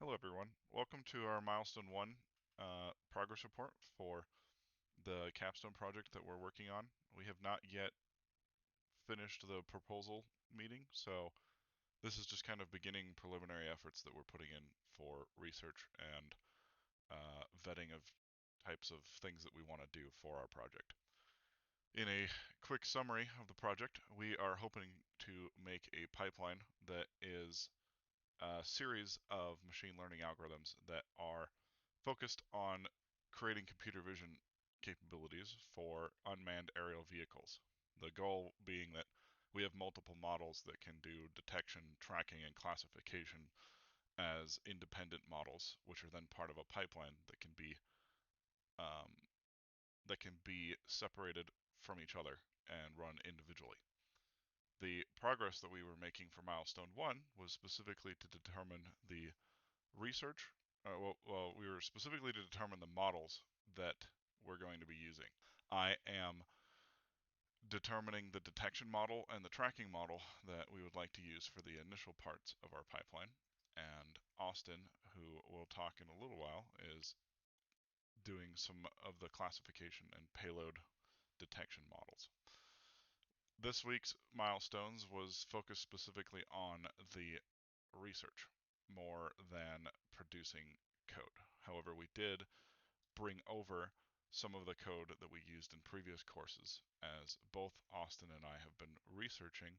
Hello everyone. Welcome to our Milestone 1 progress report for the capstone project that we're working on. We have not yet finished the proposal meeting, so this is just kind of beginning preliminary efforts that we're putting in for research and vetting of types of things that we want to do for our project. In a quick summary of the project, we are hoping to make a pipeline that is a series of machine learning algorithms that are focused on creating computer vision capabilities for unmanned aerial vehicles. The goal being that we have multiple models that can do detection, tracking, and classification as independent models, which are then part of a pipeline um, that can be separated from each other and run individually. The progress that we were making for milestone 1 was specifically to determine the research. We were specifically to determine the models that we're going to be using. I am determining the detection model and the tracking model that we would like to use for the initial parts of our pipeline. And Austin, who we'll talk in a little while, is doing some of the classification and payload detection models. This week's milestones was focused specifically on the research more than producing code. However, we did bring over some of the code that we used in previous courses, as both Austin and I have been researching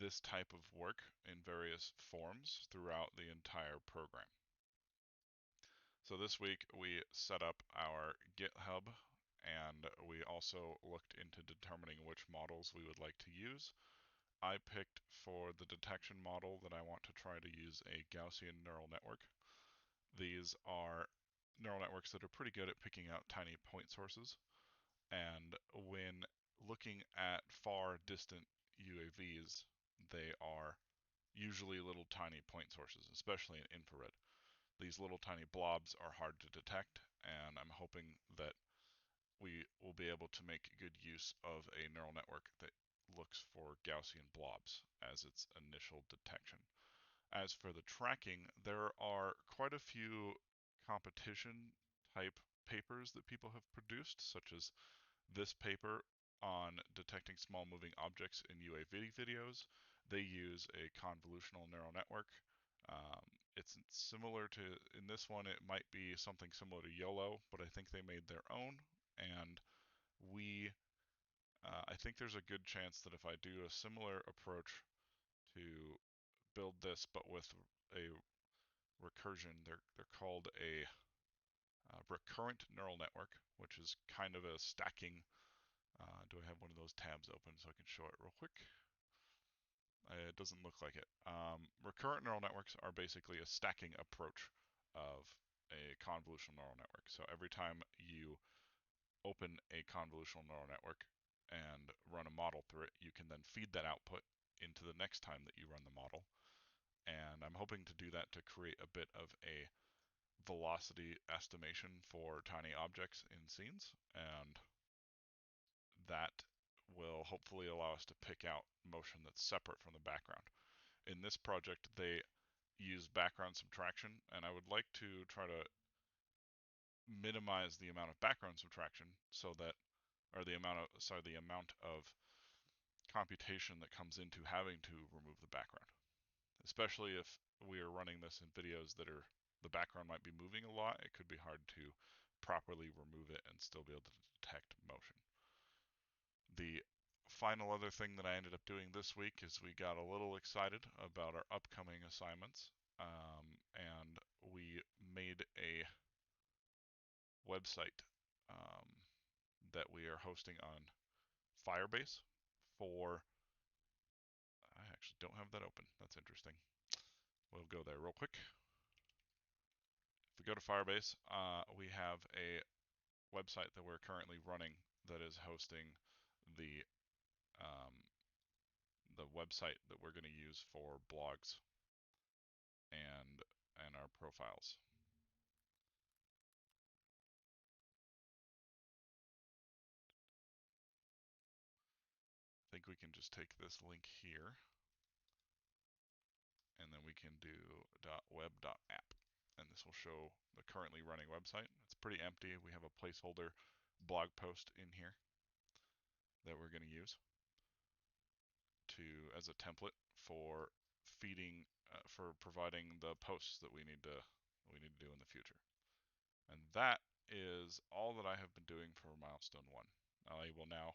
this type of work in various forms throughout the entire program. So this week we set up our GitHub, and we also looked into determining which models we would like to use. I picked for the detection model that I want to try to use a Gaussian neural network. These are neural networks that are pretty good at picking out tiny point sources. And when looking at far distant UAVs, they are usually little tiny point sources, especially in infrared. These little tiny blobs are hard to detect, and I'm hoping that we will be able to make good use of a neural network that looks for Gaussian blobs as its initial detection. As for the tracking, there are quite a few competition type papers that people have produced, such as this paper on detecting small moving objects in UAV videos. They use a convolutional neural network. Um, it's similar to, in this one, it might be something similar to YOLO, but I think they made their own. And we, I think there's a good chance that if I do a similar approach to build this, but with a recursion, they're called a recurrent neural network, which is kind of a stacking. Do I have one of those tabs open so I can show it real quick? It doesn't look like it. Recurrent neural networks are basically a stacking approach of a convolutional neural network. So every time you open a convolutional neural network and run a model through it, you can then feed that output into the next time that you run the model. And I'm hoping to do that to create a bit of a velocity estimation for tiny objects in scenes, and that will hopefully allow us to pick out motion that's separate from the background. In this project, they use background subtraction, and I would like to try to minimize the amount of background subtraction so that, or the amount of computation that comes into having to remove the background, especially if we are running this in videos that are the background might be moving a lot. It could be hard to properly remove it and still be able to detect motion. The final other thing that I ended up doing this week is we got a little excited about our upcoming assignments, and we made a website um, that we are hosting on Firebase for. I actually don't have that open. That's interesting. We'll go there real quick. If we go to Firebase, we have a website that we're currently running that is hosting the um, the website that we're going to use for blogs and our profiles. I think we can just take this link here and then we can do .web.app, and this will show the currently running website. It's pretty empty. We have a placeholder blog post in here that we're going to use as a template for feeding for providing the posts that we need to do in the future. And that is all that I have been doing for Milestone 1. I will now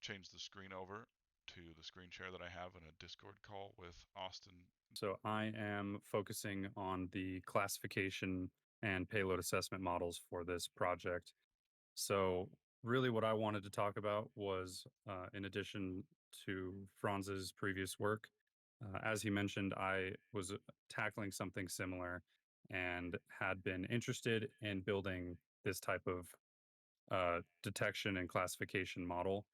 change the screen over to the screen share that I have in a Discord call with Austin. So I am focusing on the classification and payload assessment models for this project. So really what I wanted to talk about was, in addition to Franz's previous work, as he mentioned, I was tackling something similar and had been interested in building this type of detection and classification model.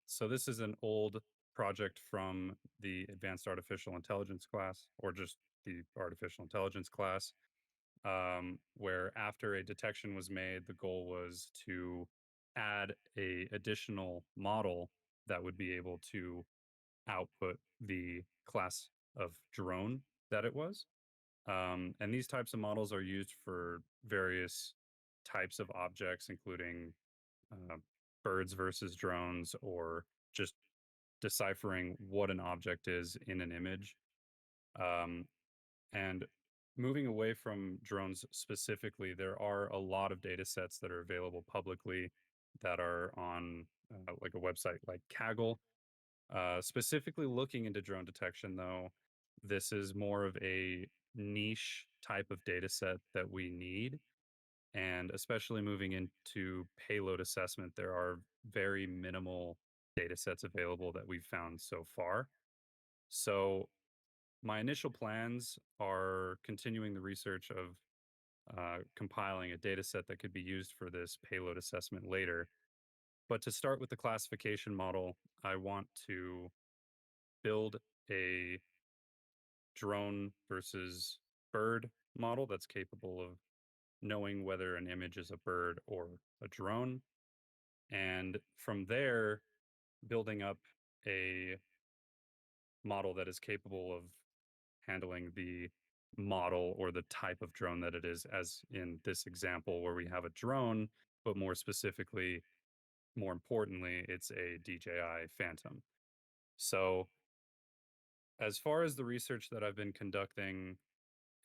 So this is an old project from the advanced artificial intelligence class, or just the artificial intelligence class, where after a detection was made, the goal was to add a additional model that would be able to output the class of drone that it was. And these types of models are used for various types of objects, including uh, birds versus drones, or just deciphering what an object is in an image. Um, and moving away from drones specifically, there are a lot of data sets that are available publicly that are on like a website like Kaggle. Specifically looking into drone detection, though, this is more of a niche type of data set that we need. And especially moving into payload assessment, there are very minimal data sets available that we've found so far. So my initial plans are continuing the research of compiling a data set that could be used for this payload assessment later. But to start with the classification model, I want to build a drone versus bird model that's capable of knowing whether an image is a bird or a drone. And from there, building up a model that is capable of handling the model or the type of drone that it is, as in this example where we have a drone, but more specifically, more importantly, it's a DJI Phantom. So, as far as the research that I've been conducting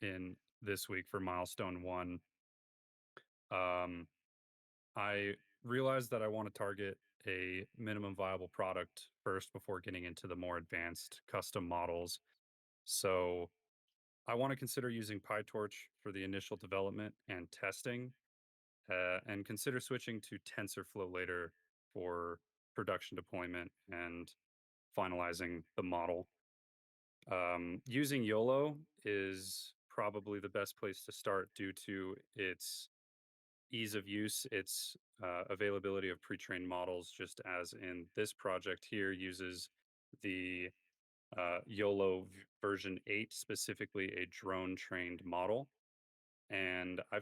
in this week for Milestone 1, um, I realized that I want to target a minimum viable product first before getting into the more advanced custom models. So I want to consider using PyTorch for the initial development and testing, and consider switching to TensorFlow later for production deployment and finalizing the model. Using YOLO is probably the best place to start due to its ease of use, its availability of pre-trained models, just as in this project here, uses the YOLO version 8, specifically a drone trained model. And I've